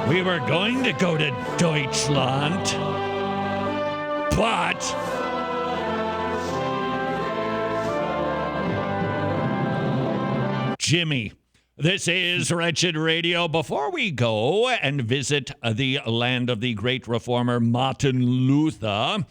We were going to go to Deutschland, but Jimmy, this is Wretched Radio. Before we go and visit the land of the great reformer Martin Luther,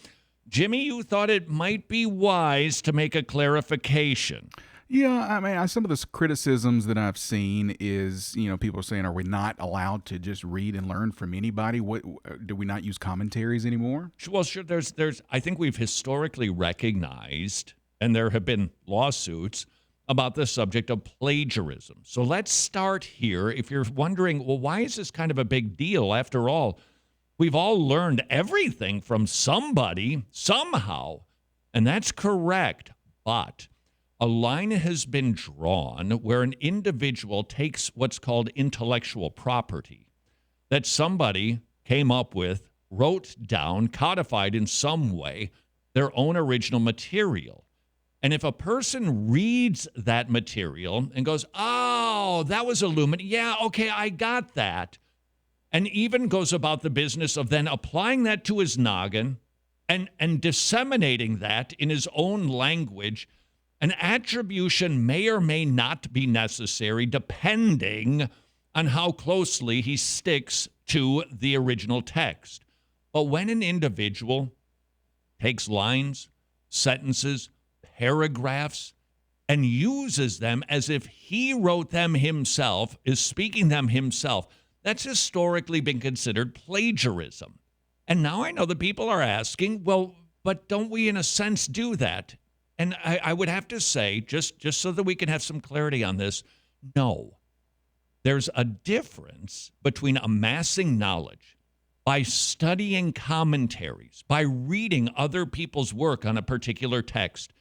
Jimmy, you thought it might be wise to make a clarification. Yeah, I mean, some of the criticisms that I've seen is, people are saying, are we not allowed to just read and learn from anybody? What do we not use commentaries anymore? Well, sure. There's. I think we've historically recognized, and there have been lawsuits about the subject of plagiarism. So let's start here. If you're wondering, well, why is this kind of a big deal? After all, we've all learned everything from somebody, somehow, and that's correct. But a line has been drawn where an individual takes what's called intellectual property that somebody came up with, wrote down, codified in some way, their own original material. And if a person reads that material and goes, oh, that was illuminated. Yeah, okay, I got that. And even goes about the business of then applying that to his noggin and disseminating that in his own language, an attribution may or may not be necessary depending on how closely he sticks to the original text. But when an individual takes lines, sentences, paragraphs, and uses them as if he wrote them himself, is speaking them himself, that's historically been considered plagiarism. And now I know that people are asking, well, but don't we in a sense do that? And I would have to say, just so that we can have some clarity on this, no. There's a difference between amassing knowledge by studying commentaries, by reading other people's work on a particular text,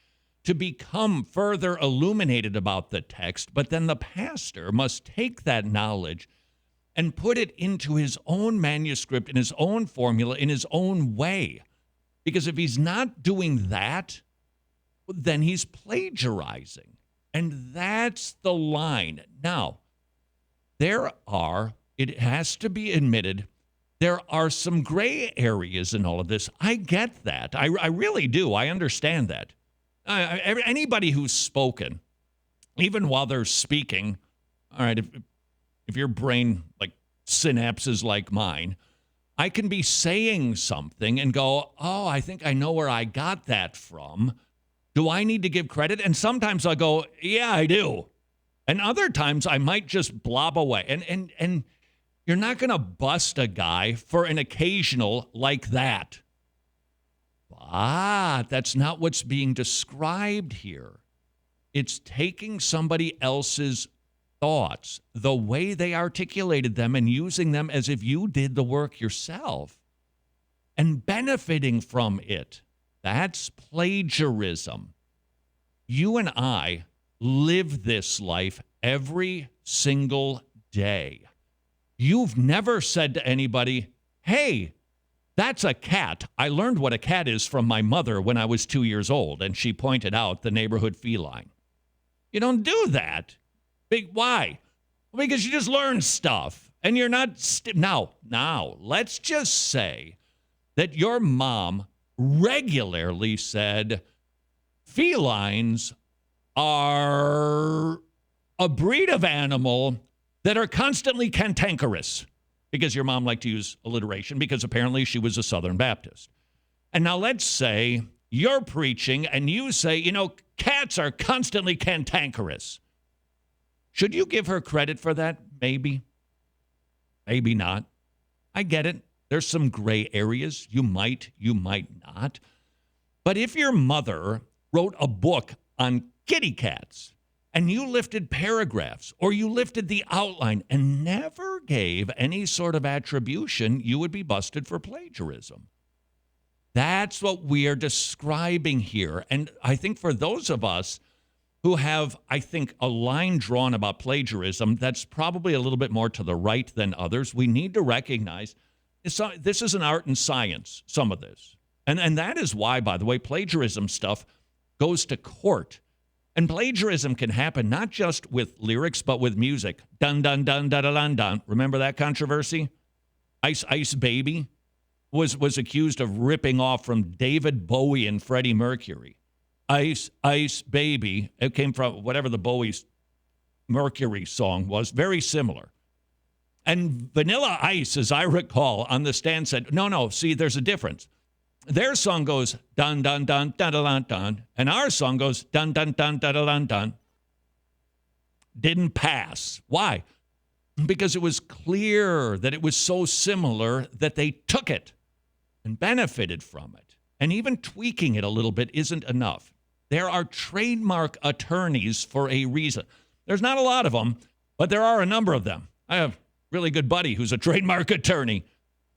to become further illuminated about the text, but then the pastor must take that knowledge and put it into his own manuscript, in his own formula, in his own way. Because if he's not doing that, then he's plagiarizing. And that's the line. Now, it has to be admitted, there are some gray areas in all of this. I get that. I really do. I understand that. Anybody who's spoken, even while they're speaking, all right, if your brain, like synapses like mine, I can be saying something and go, oh, I think I know where I got that from. Do I need to give credit? And sometimes I go, yeah, I do. And other times I might just blob away. And you're not going to bust a guy for an occasional like that. But that's not what's being described here. It's taking somebody else's thoughts, the way they articulated them, and using them as if you did the work yourself and benefiting from it. That's plagiarism. You and I live this life every single day. You've never said to anybody, hey, that's a cat. I learned what a cat is from my mother when I was 2 years old, and she pointed out the neighborhood feline. You don't do that. Why? Because you just learn stuff, and you're not... Now, let's just say that your mom regularly said felines are a breed of animal that are constantly cantankerous, because your mom liked to use alliteration because apparently she was a Southern Baptist. And now let's say you're preaching and you say, cats are constantly cantankerous. Should you give her credit for that? Maybe. Maybe not. I get it. There's some gray areas. You might not. But if your mother wrote a book on kitty cats and you lifted paragraphs or you lifted the outline and never gave any sort of attribution, you would be busted for plagiarism. That's what we are describing here. And I think for those of us who have, I think, a line drawn about plagiarism that's probably a little bit more to the right than others, we need to recognize this is an art and science, some of this. And that is why, by the way, plagiarism stuff goes to court. And plagiarism can happen not just with lyrics, but with music. Dun, dun, dun, dun, dun, dun, dun. Remember that controversy? Ice Baby was accused of ripping off from David Bowie and Freddie Mercury. Ice Baby. It came from whatever the Bowie's Mercury song was. Very similar. And Vanilla Ice, as I recall, on the stand said, no, see, there's a difference. Their song goes dun dun dun dun dun dun dun, and our song goes dun dun dun dun dun dun dun. Didn't pass. Why? Because it was clear that it was so similar that they took it and benefited from it. And even tweaking it a little bit isn't enough. There are trademark attorneys for a reason. There's not a lot of them, but there are a number of them. I have a really good buddy who's a trademark attorney,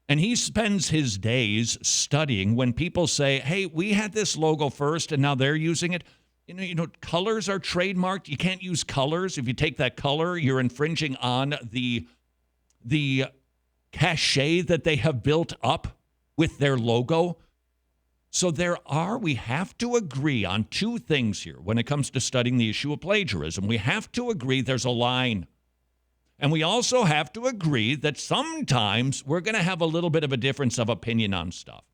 and he spends his days studying when people say, hey, we had this logo first and now they're using it. You know, colors are trademarked. You can't use colors. If you take that color, you're infringing on the cachet that they have built up with their logo. So we have to agree on two things here when it comes to studying the issue of plagiarism. We have to agree there's a line. And we also have to agree that sometimes we're going to have a little bit of a difference of opinion on stuff.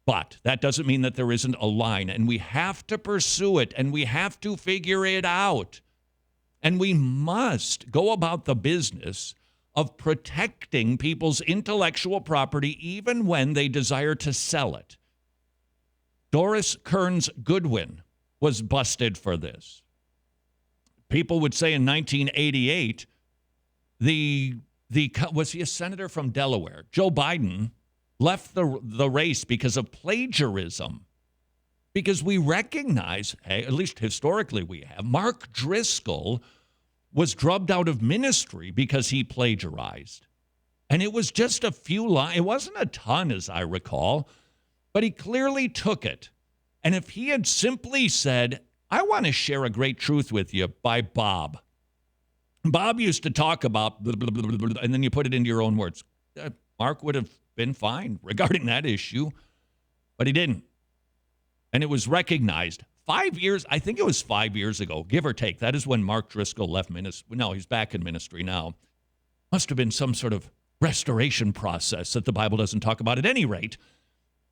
But that doesn't mean that there isn't a line. And we have to pursue it, and we have to figure it out. And we must go about the business of protecting people's intellectual property even when they desire to sell it. Doris Kearns Goodwin was busted for this. People would say in 1988, was he a senator from Delaware? Joe Biden left the race because of plagiarism. Because we recognize, at least historically we have, Mark Driscoll was drubbed out of ministry because he plagiarized. And it was just a few lines. It wasn't a ton, as I recall, but he clearly took it. And if he had simply said, I want to share a great truth with you by Bob. Bob used to talk about, blah, blah, blah, blah, blah, and then you put it into your own words. Mark would have been fine regarding that issue, but he didn't. And it was recognized 5 years, I think it was 5 years ago, give or take. That is when Mark Driscoll left ministry. No, he's back in ministry now. Must have been some sort of restoration process that the Bible doesn't talk about at any rate.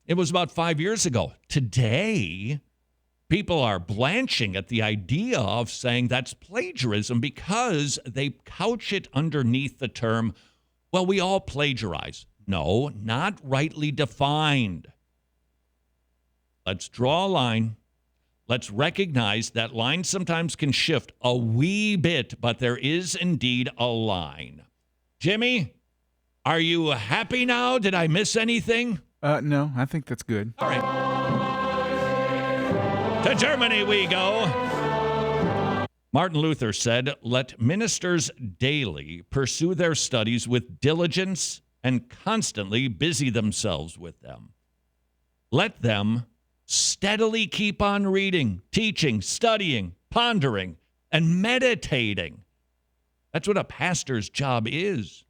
It was about 5 years ago. Today, people are blanching at the idea of saying that's plagiarism because they couch it underneath the term, well, we all plagiarize. No, not rightly defined. Let's draw a line. Let's recognize that line sometimes can shift a wee bit, but there is indeed a line. Jimmy, are you happy now? Did I miss anything? No, I think that's good. All right. To Germany we go. Martin Luther said, let ministers daily pursue their studies with diligence and constantly busy themselves with them. Let them steadily keep on reading, teaching, studying, pondering, and meditating. That's what a pastor's job is.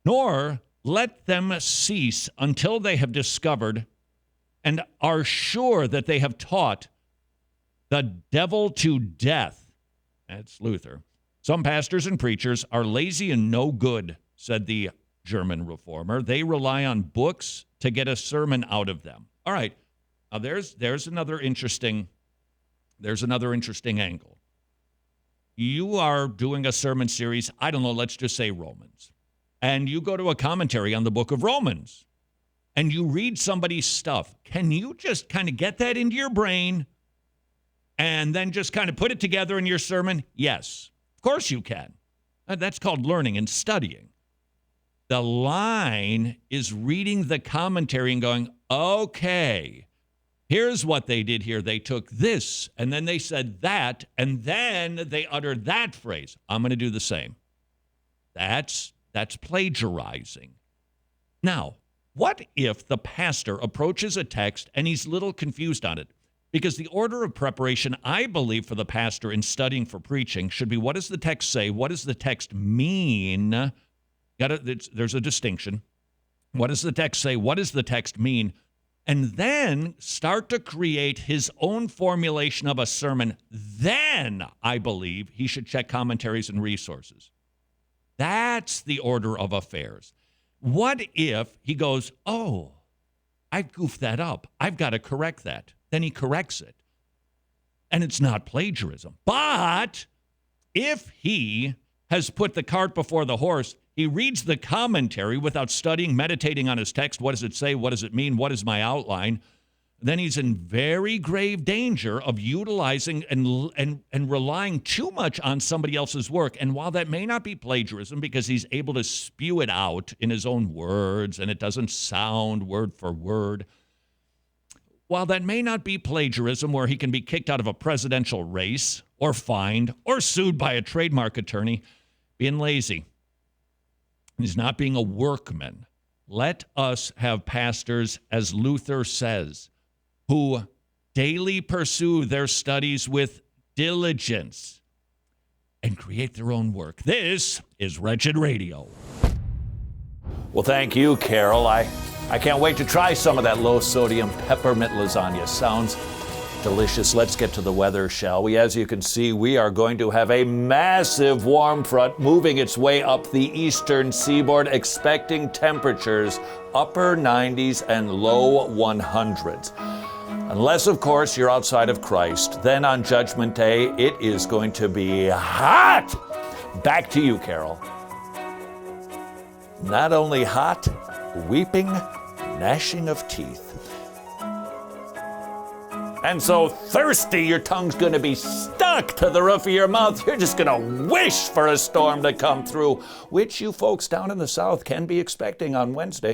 Nor let them cease until they have discovered and are sure that they have taught the devil to death. That's Luther. Some pastors and preachers are lazy and no good, said the German reformer. They rely on books to get a sermon out of them. All right. Now there's another interesting angle. You are doing a sermon series, I don't know, let's just say Romans. And you go to a commentary on the book of Romans and you read somebody's stuff. Can you just kind of get that into your brain and then just kind of put it together in your sermon? Yes, of course you can. That's called learning and studying. The line is reading the commentary and going, okay, here's what they did here. They took this, and then they said that, and then they uttered that phrase. I'm going to do the same. That's plagiarizing. Now, what if the pastor approaches a text and he's a little confused on it? Because the order of preparation, I believe, for the pastor in studying for preaching should be, what does the text say? What does the text mean? There's a distinction. What does the text say? What does the text mean? And then start to create his own formulation of a sermon. Then, I believe, he should check commentaries and resources. That's the order of affairs. What if he goes, oh, I goofed that up. I've got to correct that. Then he corrects it. And it's not plagiarism. But if he has put the cart before the horse, he reads the commentary without studying, meditating on his text. What does it say? What does it mean? What is my outline? Then he's in very grave danger of utilizing and relying too much on somebody else's work. And while that may not be plagiarism because he's able to spew it out in his own words and it doesn't sound word for word, while that may not be plagiarism where he can be kicked out of a presidential race or fined or sued by a trademark attorney, being lazy. He's not being a workman. Let us have pastors, as Luther says, who daily pursue their studies with diligence and create their own work. This is Wretched Radio. Well, thank you, Carol. I can't wait to try some of that low-sodium peppermint lasagna. Sounds delicious. Let's get to the weather, shall we? As you can see, we are going to have a massive warm front moving its way up the eastern seaboard, expecting temperatures upper 90s and low 100s. Unless, of course, you're outside of Christ. Then on Judgment Day, it is going to be hot. Back to you, Carol. Not only hot, weeping, gnashing of teeth. And so thirsty, your tongue's going to be stuck to the roof of your mouth. You're just going to wish for a storm to come through, which you folks down in the south can be expecting on Wednesday.